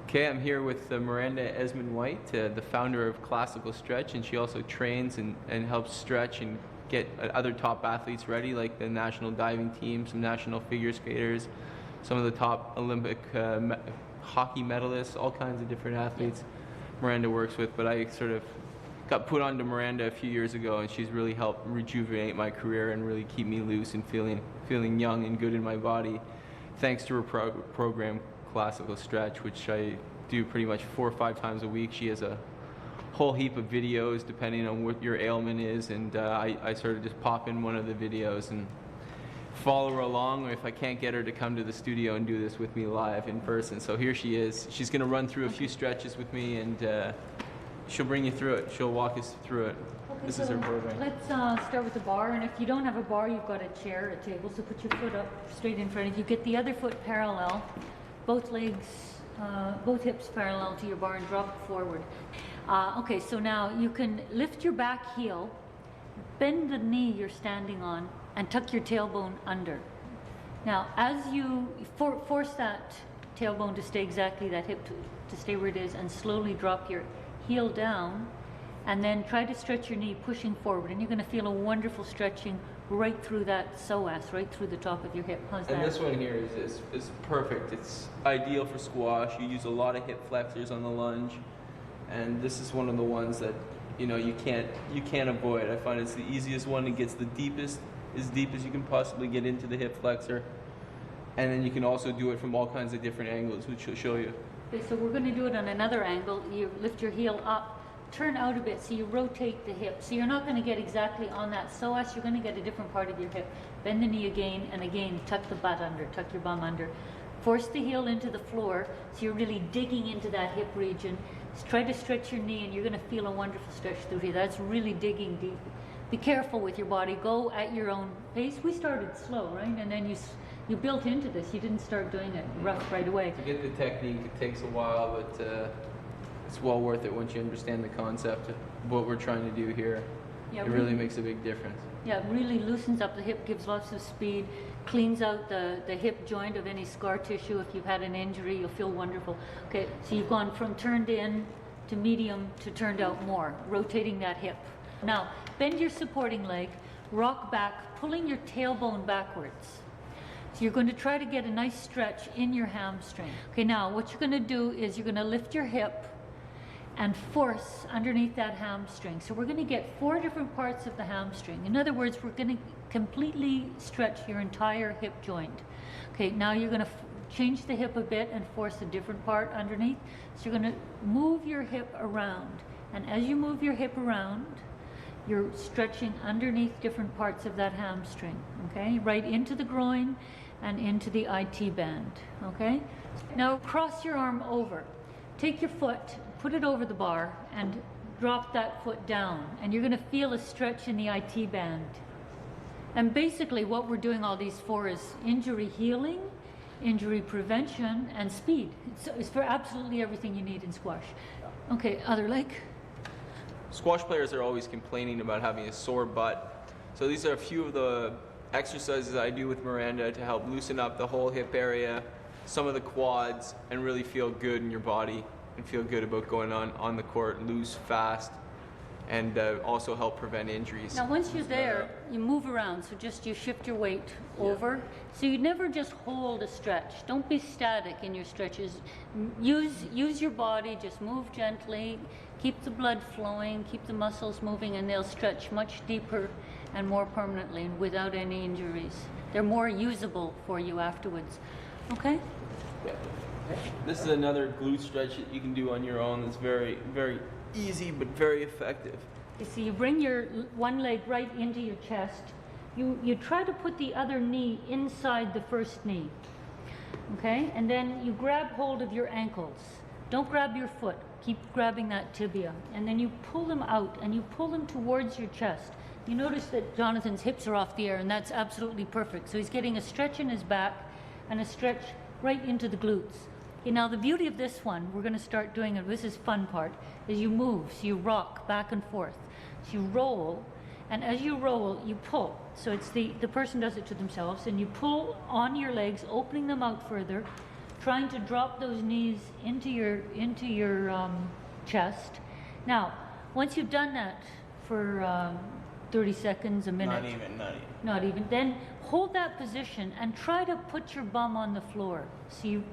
Okay, I'm here with Miranda Esmond-White, the founder of Classical Stretch, and she also trains and helps stretch and get other top athletes ready, like the national diving team, some national figure skaters, some of the top Olympic hockey medalists, all kinds of different athletes Miranda works with. But I sort of got put onto Miranda a few years ago, and she's really helped rejuvenate my career and really keep me loose and feeling young and good in my body, thanks to her program, Classical Stretch, which I do pretty much 4 or 5 times a week. She has a whole heap of videos depending on what your ailment is, and I sort of just pop in one of the videos and follow her along, or if I can't get her to come to the studio and do this with me live in person. So here she is. She's going to run through a few stretches with me, and she'll bring you through it. She'll walk us through it. Okay, This so is her program. let's start with the bar, and if you don't have a bar, you've got a chair, a table, so put your foot up straight in front of you. Get the other foot parallel, both legs, both hips parallel to your bar, and drop it forward. Okay, so now you can lift your back heel, bend the knee you're standing on, and tuck your tailbone under. Now, as you force that tailbone to stay exactly, that hip to stay where it is, and slowly drop your heel down, and then try to stretch your knee pushing forward, and you're going to feel a wonderful stretching right through that psoas, right through the top of your hip. How's that? And this one here is perfect. It's ideal for squash. You use a lot of hip flexors on the lunge, and this is one of the ones that you can't avoid. I find it's the easiest one. It gets the deepest, as deep as you can possibly get into the hip flexor, and then you can also do it from all kinds of different angles, which will show you. Okay, so we're going to do it on another angle. You lift your heel up, turn out a bit, so you rotate the hip. So you're not going to get exactly on that psoas, you're going to get a different part of your hip. Bend the knee again, and again, tuck the butt under, tuck your bum under. Force the heel into the floor, so you're really digging into that hip region. Just try to stretch your knee, and you're going to feel a wonderful stretch through here. That's really digging deep. Be careful with your body. Go at your own pace. We started slow, right? And then you built into this. You didn't start doing it rough right away. To get the technique, it takes a while, but it's well worth it once you understand the concept of what we're trying to do here. Yeah, it really makes a big difference. Yeah, it really loosens up the hip, gives lots of speed, cleans out the hip joint of any scar tissue. If you've had an injury, you'll feel wonderful. Okay, so you've gone from turned in to medium to turned out more, rotating that hip. Now, bend your supporting leg, rock back, pulling your tailbone backwards. So you're going to try to get a nice stretch in your hamstring. Okay, now what you're going to do is you're going to lift your hip and force underneath that hamstring. So we're going to get 4 different parts of the hamstring. In other words, we're going to completely stretch your entire hip joint. Okay, now you're going to change the hip a bit and force a different part underneath. So you're going to move your hip around. And as you move your hip around, you're stretching underneath different parts of that hamstring, okay? Right into the groin and into the IT band, okay? Now cross your arm over. Take your foot, put it over the bar, and drop that foot down. And you're going to feel a stretch in the IT band. And basically what we're doing all these for is injury healing, injury prevention, and speed. It's for absolutely everything you need in squash. Okay, other leg. Squash players are always complaining about having a sore butt. So these are a few of the exercises I do with Miranda to help loosen up the whole hip area, some of the quads, and really feel good in your body and feel good about going on the court loose, fast, and also help prevent injuries. Now once you're there, you move around, so just you shift your weight over. So you never just hold a stretch. Don't be static in your stretches. Use your body, just move gently, keep the blood flowing, keep the muscles moving, and they'll stretch much deeper and more permanently and without any injuries. They're more usable for you afterwards. Okay? Yeah. This is another glute stretch that you can do on your own. That's very, very easy but very effective. So you bring your one leg right into your chest. You try to put the other knee inside the first knee. Okay? And then you grab hold of your ankles. Don't grab your foot. Keep grabbing that tibia. And then you pull them out and you pull them towards your chest. You notice that Jonathan's hips are off the air, and that's absolutely perfect. So he's getting a stretch in his back and a stretch right into the glutes. Okay, now the beauty of this one, we're going to start doing it, this is fun part, is you move, so you rock back and forth. So you roll, and as you roll, you pull. So it's the person does it to themselves, and you pull on your legs, opening them out further, trying to drop those knees into your chest. Now, once you've done that for 30 seconds, a minute, not even, then hold that position and try to put your bum on the floor. So you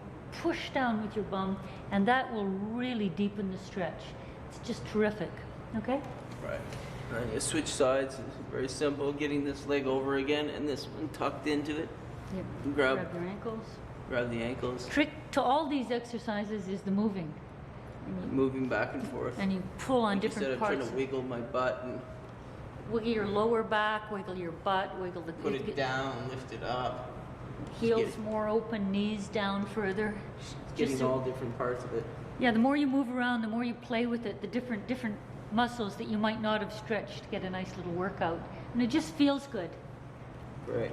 push down with your bum, and that will really deepen the stretch. It's just terrific. Okay? Right. I'm gonna switch sides. It's very simple. Getting this leg over again and this one tucked into it. Yep. Grab your ankles. Grab the ankles. Trick to all these exercises is the moving. Moving back and forth. And you pull on different Instead of parts. trying to wiggle my butt and Wiggle your lower back, wiggle your butt, wiggle the put it down, lift it up. heels more open, knees down further. Getting all different parts of it. Yeah, the more you move around, the more you play with it, the different muscles that you might not have stretched to get a nice little workout. And it just feels good. Right.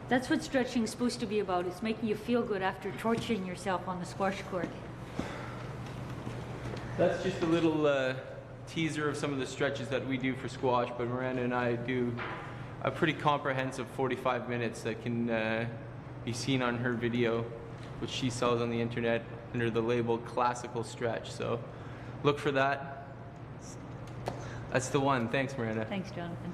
That's what stretching is supposed to be about. It's making you feel good after torturing yourself on the squash court. That's just a little teaser of some of the stretches that we do for squash, but Miranda and I do a pretty comprehensive 45 minutes that can be seen on her video, which she sells on the internet under the label Classical Stretch. So look for that. That's the one. Thanks, Miranda. Thanks, Jonathan.